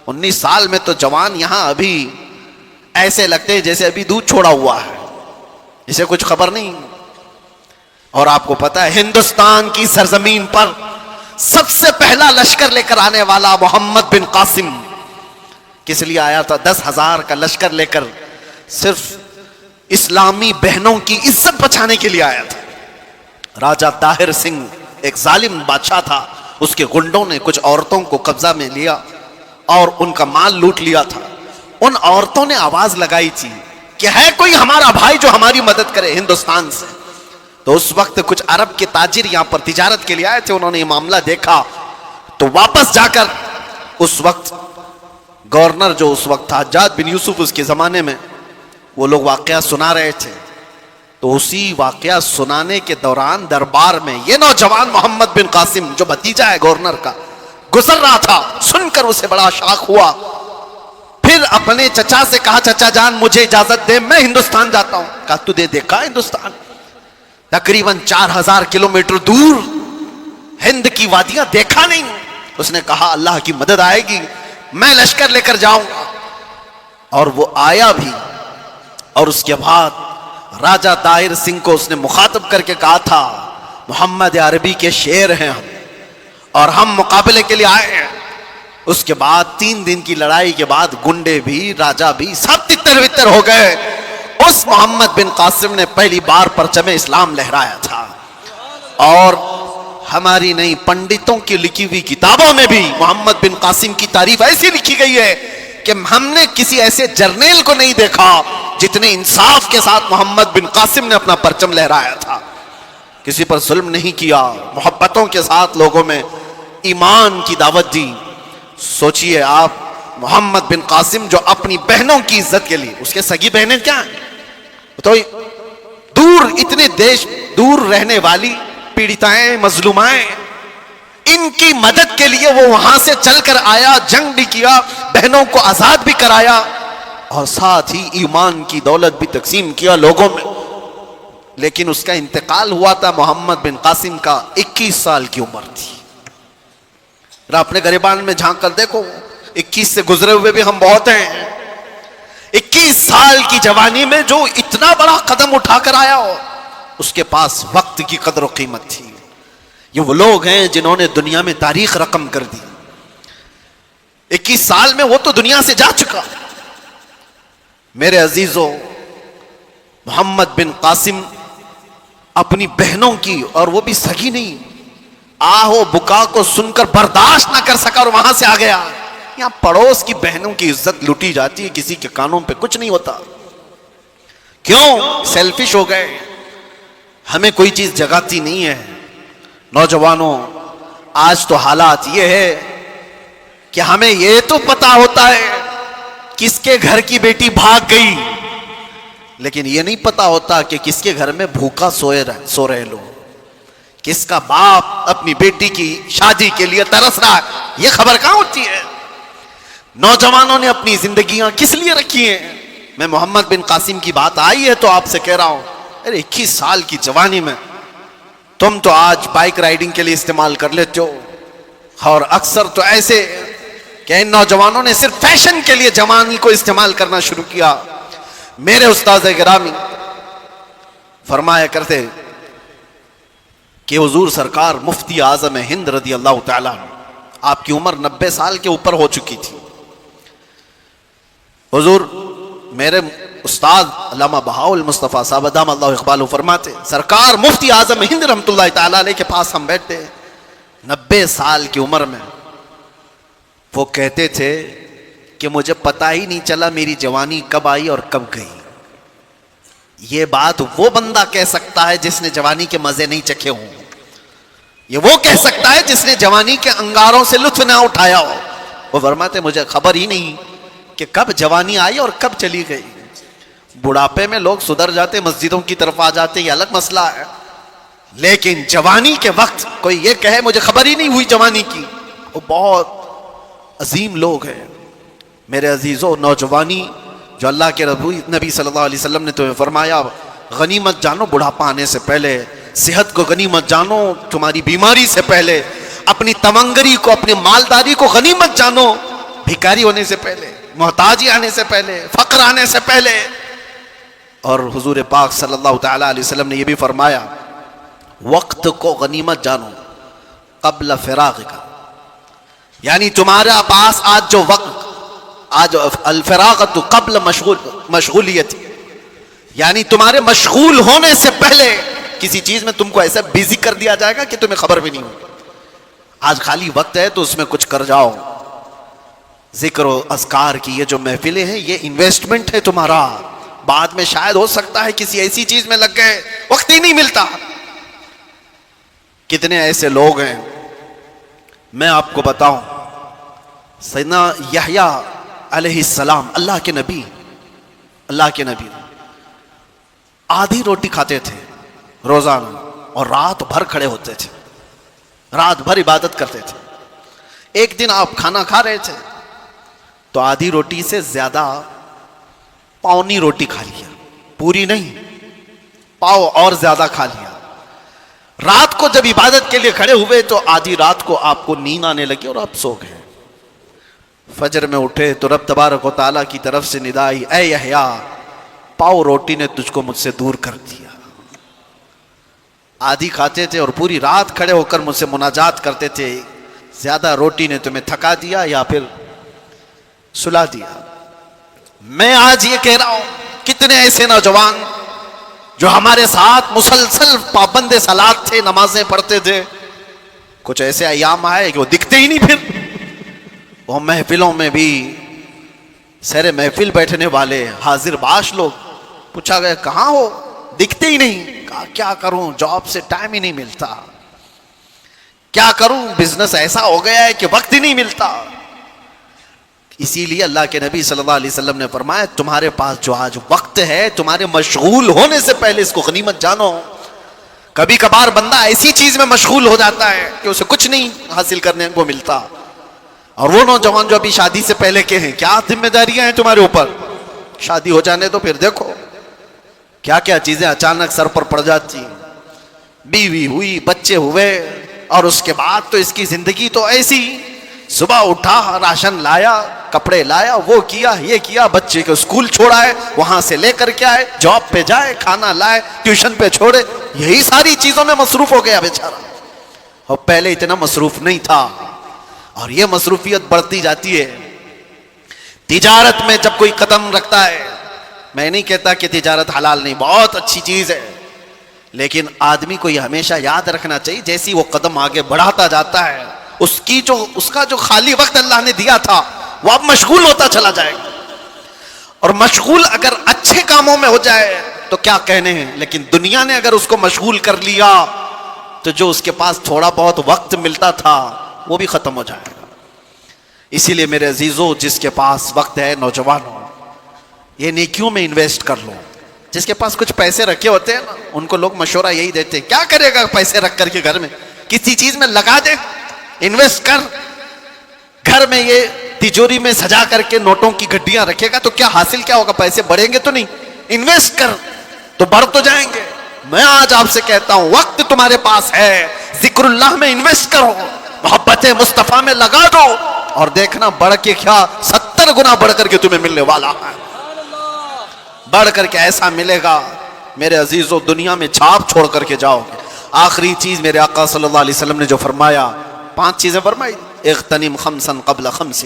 19 سال میں تو جوان یہاں ابھی ایسے لگتے جیسے ابھی دودھ چھوڑا ہوا ہے، اسے کچھ خبر نہیں۔ اور آپ کو پتا ہے ہندوستان کی سرزمین پر سب سے پہلا لشکر لے کر آنے والا محمد بن قاسم کس لیے آیا تھا؟ 10,000 کا لشکر لے کر صرف اسلامی بہنوں کی عزت بچانے کے لیے آیا تھا۔ راجہ طاہر سنگھ ایک ظالم بادشاہ تھا، اس کے گنڈوں نے کچھ عورتوں کو قبضہ میں لیا اور ان کا مال لوٹ لیا تھا۔ ان عورتوں نے آواز لگائی تھی کہ ہے کوئی ہمارا بھائی جو ہماری مدد کرے ہندوستان سے۔ تو اس وقت کچھ عرب کے تاجر یہاں پر تجارت کے لیے آئے تھے، انہوں نے یہ معاملہ دیکھا تو واپس جا کر اس وقت گورنر جو اس وقت تھا حجاج بن یوسف اس کے زمانے میں، وہ لوگ واقعہ سنا رہے تھے، تو اسی واقعہ سنانے کے دوران دربار میں یہ نوجوان محمد بن قاسم جو بھتیجا ہے گورنر کا گزر رہا تھا، سن کر اسے بڑا شاق ہوا، پھر اپنے چچا سے کہا چچا جان مجھے اجازت دے میں ہندوستان جاتا ہوں۔ کہا تو نے دیکھا ہندوستان؟ تقریباً 4,000 کلومیٹر دور ہند کی وادیاں دیکھا نہیں؟ اس نے کہا اللہ کی مدد آئے گی، میں لشکر لے کر جاؤں گا۔ اور وہ آیا بھی، اور اس کے بعد راجہ طاہر سنگھ کو اس نے مخاطب کر کے کہا تھا محمد عربی کے شیر ہیں ہم، اور ہم مقابلے کے لیے آئے ہیں۔ اس کے بعد 3 دن کی لڑائی کے بعد گنڈے بھی راجہ بھی سب تتر بتر ہو گئے۔ اس محمد بن قاسم نے پہلی بار پرچم اسلام لہرایا تھا، اور ہماری نئی پنڈتوں کی لکھی ہوئی کتابوں میں بھی محمد بن قاسم کی تعریف ایسی لکھی گئی ہے کہ ہم نے کسی ایسے جرنیل کو نہیں دیکھا جتنے انصاف کے ساتھ محمد بن قاسم نے اپنا پرچم لہرایا تھا۔ کسی پر ظلم نہیں کیا، محبتوں کے ساتھ لوگوں میں ایمان کی دعوت دی۔ سوچئے آپ محمد بن قاسم جو اپنی بہنوں کی عزت کے لیے، اس کے سگی بہنیں کیا ہیں تو دور، اتنے دیش دور رہنے والی پیڑتائیں مظلومائیں، ان کی مدد کے لیے وہ وہاں سے چل کر آیا، جنگ بھی کیا، بہنوں کو آزاد بھی کرایا، اور ساتھ ہی ایمان کی دولت بھی تقسیم کیا لوگوں میں۔ لیکن اس کا انتقال ہوا تھا محمد بن قاسم کا 21 سال کی عمر تھی۔ اپنے گریبان میں جھانک کر دیکھو، 21 سے گزرے ہوئے بھی ہم بہت ہیں، 21 سال کی جوانی میں جو اتنا بڑا قدم اٹھا کر آیا ہو، اس کے پاس وقت کی قدر و قیمت تھی۔ یہ وہ لوگ ہیں جنہوں نے دنیا میں تاریخ رقم کر دی۔ 21 سال میں وہ تو دنیا سے جا چکا۔ میرے عزیزوں، محمد بن قاسم اپنی بہنوں کی، اور وہ بھی سگی نہیں، آہو بکا کو سن کر برداشت نہ کر سکا اور وہاں سے آ گیا۔ یہاں پڑوس کی بہنوں کی عزت لوٹی جاتی ہے، کسی کے کانوں پہ کچھ نہیں ہوتا۔ کیوں؟ سیلفش ہو گئے، ہمیں کوئی چیز جگاتی نہیں ہے۔ نوجوانوں، آج تو حالات یہ ہے کہ ہمیں یہ تو پتا ہوتا ہے کس کے گھر کی بیٹی بھاگ گئی، لیکن یہ نہیں پتا ہوتا کہ کس کے گھر میں بھوکا سو رہے لوگ، کس کا باپ اپنی بیٹی کی شادی کے لیے ترس رہا ہے، یہ خبر کہاں ہوتی ہے؟ نوجوانوں نے اپنی زندگیاں کس لیے رکھی ہیں؟ میں محمد بن قاسم کی بات آئی ہے تو آپ سے کہہ رہا ہوں، ارے 21 سال کی جوانی میں تم تو آج بائک رائیڈنگ کے لیے استعمال کر لیتے ہو، اور اکثر تو ایسے کہ ان نوجوانوں نے صرف فیشن کے لیے جوانی کو استعمال کرنا شروع کیا۔ میرے استاد گرامی فرمایا کرتے کہ حضور سرکار مفتی اعظم ہند رضی اللہ تعالیٰ، آپ کی عمر 90 سال کے اوپر ہو چکی تھی۔ حضور میرے استاد علامہ بہاؤ المصطفیٰ صاحب ادام اللہ اقبالہ فرماتے، سرکار مفتی اعظم ہند رحمۃ اللہ تعالیٰ علیہ کے پاس ہم بیٹھتے 90 سال کی عمر میں، وہ کہتے تھے کہ مجھے پتہ ہی نہیں چلا میری جوانی کب آئی اور کب گئی۔ یہ بات وہ بندہ کہہ سکتا ہے جس نے جوانی کے مزے نہیں چکھے ہوں، یہ وہ کہہ سکتا ہے جس نے جوانی کے انگاروں سے لطف نہ اٹھایا ہو۔ وہ فرماتے مجھے خبر ہی نہیں کہ کب جوانی آئی اور کب چلی گئی۔ بڑھاپے میں لوگ سدھر جاتے، مسجدوں کی طرف آ جاتے، یہ الگ مسئلہ ہے، لیکن جوانی کے وقت کوئی یہ کہے مجھے خبر ہی نہیں ہوئی جوانی کی، وہ بہت عظیم لوگ ہیں۔ میرے عزیزو، نوجوانی جو اللہ کے نبی صلی اللہ علیہ وسلم نے تمہیں فرمایا غنیمت جانو بڑھاپا آنے سے پہلے، صحت کو غنیمت جانو تمہاری بیماری سے پہلے، اپنی تمنگری کو، اپنی مالداری کو غنیمت جانو بھکاری ہونے سے پہلے، محتاجی آنے سے پہلے، فقر آنے سے پہلے. اور حضور پاک صلی اللہ تعالی علیہ وسلم نے یہ بھی فرمایا وقت کو غنیمت جانو قبل فراغ کا، یعنی تمہارا پاس آج جو وقت، آج الفراغت قبل مشغولیت، یعنی تمہارے مشغول ہونے سے پہلے کسی چیز میں تم کو ایسا بیزی کر دیا جائے گا کہ تمہیں خبر بھی نہیں ہوگی. آج خالی وقت ہے تو اس میں کچھ کر جاؤ. ذکر و اذکار کی یہ جو محفلیں ہیں یہ انویسٹمنٹ ہے تمہارا. بعد میں شاید ہو سکتا ہے کسی ایسی چیز میں لگ گئے وقت ہی نہیں ملتا. کتنے ایسے لوگ ہیں، میں آپ کو بتاؤں، سیدنا یحییٰ علیہ السلام اللہ کے نبی آدھی روٹی کھاتے تھے روزانہ اور رات بھر کھڑے ہوتے تھے، رات بھر عبادت کرتے تھے. ایک دن آپ کھانا کھا رہے تھے تو آدھی روٹی سے زیادہ پاؤنی روٹی کھا لیا، پوری نہیں، پاؤ اور زیادہ کھا لیا. رات کو جب عبادت کے لیے کھڑے ہوئے تو آدھی رات کو آپ کو نیند آنے لگی اور آپ سو گئے. فجر میں اٹھے تو رب تبارک و تعالیٰ کی طرف سے ندا آئی، اے یحییٰ پاؤ روٹی نے تجھ کو مجھ سے دور کر دیا. آدھی کھاتے تھے اور پوری رات کھڑے ہو کر مجھ سے مناجات کرتے تھے، زیادہ روٹی نے تمہیں تھکا دیا یا پھر سلا دیا. میں آج یہ کہہ رہا ہوں کتنے ایسے نوجوان جو ہمارے ساتھ مسلسل پابند صلات تھے، نمازیں پڑھتے تھے، کچھ ایسے ایام آئے کہ وہ دکھتے ہی نہیں. پھر وہ محفلوں میں بھی سیر محفل بیٹھنے والے حاضر باش لوگ، پوچھا گیا کہاں ہو، دکھتے ہی نہیں. کہا کیا کروں، جاب سے ٹائم ہی نہیں ملتا، کیا کروں، بزنس ایسا ہو گیا ہے کہ وقت ہی نہیں ملتا. اسی لیے اللہ کے نبی صلی اللہ علیہ وسلم نے فرمایا تمہارے پاس جو آج وقت ہے تمہارے مشغول ہونے سے پہلے اس کو غنیمت جانو. کبھی کبھار بندہ ایسی چیز میں مشغول ہو جاتا ہے کہ اسے کچھ نہیں حاصل کرنے کو ملتا. اور وہ نوجوان جو ابھی شادی سے پہلے کے ہیں، کیا ذمہ داریاں ہیں تمہارے اوپر؟ شادی ہو جانے تو پھر دیکھو کیا کیا چیزیں اچانک سر پر پڑ جاتی. بیوی ہوئی، بچے ہوئے، اور اس کے بعد تو اس کی زندگی تو ایسی، صبح اٹھا راشن لایا، کپڑے لایا، وہ کیا یہ کیا، بچے کو اسکول چھوڑا ہے، وہاں سے لے کر کے آئے، جاب پہ جائے، کھانا لائے، ٹیوشن پہ چھوڑے، یہی ساری چیزوں میں مصروف ہو گیا بیچارہ. اور پہلے اتنا مصروف نہیں تھا. اور یہ مصروفیت بڑھتی جاتی ہے. تجارت میں جب کوئی قدم رکھتا ہے، میں نہیں کہتا کہ تجارت حلال نہیں، بہت اچھی چیز ہے، لیکن آدمی کو یہ ہمیشہ یاد رکھنا چاہیے جیسی وہ قدم آگے بڑھاتا جاتا ہے اس کا جو خالی وقت اللہ نے دیا تھا وہ اب مشغول ہوتا چلا جائے گا. اور مشغول اگر اچھے کاموں میں ہو جائے تو کیا کہنے ہیں، لیکن دنیا نے اگر اس کو مشغول کر لیا تو جو اس کے پاس تھوڑا بہت وقت ملتا تھا وہ بھی ختم ہو جائے گا. اسی لیے میرے عزیزوں، جس کے پاس وقت ہے، نوجوانوں، یہ نیکیوں میں انویسٹ کر لو. جس کے پاس کچھ پیسے رکھے ہوتے ہیں نا، ان کو لوگ مشورہ یہی دیتے ہیں کیا کرے گا پیسے رکھ کر کے، گھر میں کسی چیز میں لگا دے، انویسٹ کر. گھر میں یہ تجوری میں سجا کر کے نوٹوں کی گڈیاں رکھے گا تو کیا حاصل کیا ہوگا، پیسے بڑھیں گے تو نہیں. انویسٹ کر تو بڑھ تو جائیں گے. میں آج آپ سے کہتا ہوں وقت تمہارے پاس ہے، ذکر اللہ میں انویسٹ کرو، محبت مصطفیٰ میں لگا دو، اور دیکھنا بڑھ کے کیا 70 گنا بڑھ کر کے تمہیں ملنے والا ہے. بڑھ کر کے ایسا ملے گا میرے عزیزوں، دنیا میں چھاپ چھوڑ کر کے جاؤ گے. آخری چیز میرے آقا صلی اللہ علیہ وسلم نے جو فرمایا، 5 چیزیں فرمائی، اغتنم خمسا قبل خمس،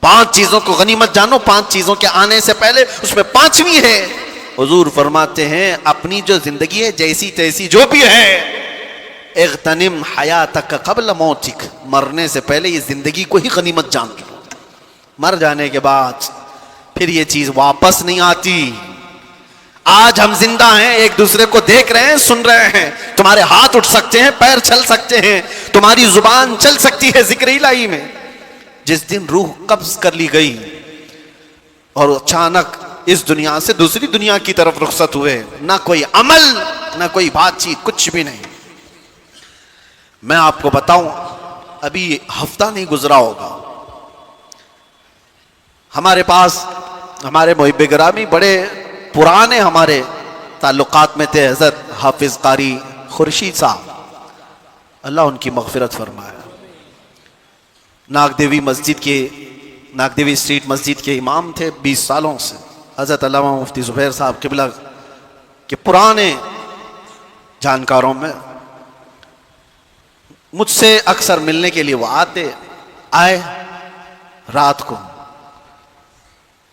5 چیزوں کو غنیمت جانو 5 چیزوں کے آنے سے پہلے. اس میں 5ویں ہے، حضور فرماتے ہیں اپنی جو زندگی ہے جیسی تیسی جو بھی ہے، اغتنم حیاتک قبل موتک، مرنے سے پہلے یہ زندگی کو ہی غنیمت جان لو. مر جانے کے بعد پھر یہ چیز واپس نہیں آتی. آج ہم زندہ ہیں، ایک دوسرے کو دیکھ رہے ہیں، سن رہے ہیں، تمہارے ہاتھ اٹھ سکتے ہیں، پیر چل سکتے ہیں، تمہاری زبان چل سکتی ہے ذکر الہی میں. جس دن روح قبض کر لی گئی اور اچانک اس دنیا سے دوسری دنیا کی طرف رخصت ہوئے، نہ کوئی عمل، نہ کوئی بات چیت، کچھ بھی نہیں. میں آپ کو بتاؤں، ابھی ہفتہ نہیں گزرا ہوگا، ہمارے پاس ہمارے محب گرامی بڑے پرانے ہمارے تعلقات میں تھے، حضرت حافظ قاری خورشید صاحب، اللہ ان کی مغفرت فرمائے. ناگ دیوی مسجد کے ناگدیوی اسٹریٹ مسجد کے امام تھے 20 سالوں سے، حضرت علامہ مفتی زبیر صاحب قبلہ کے پرانے جانکاروں میں، مجھ سے اکثر ملنے کے لیے وہ آئے رات کو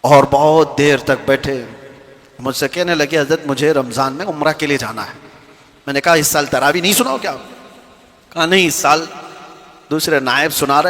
اور بہت دیر تک بیٹھے، مجھ سے کہنے لگے حضرت مجھے رمضان میں عمرہ کے لیے جانا ہے۔ میں نے کہا اس سال تراویح نہیں سناؤ کیا؟ کہا نہیں، اس سال دوسرے نائب سنا رہے ہیں،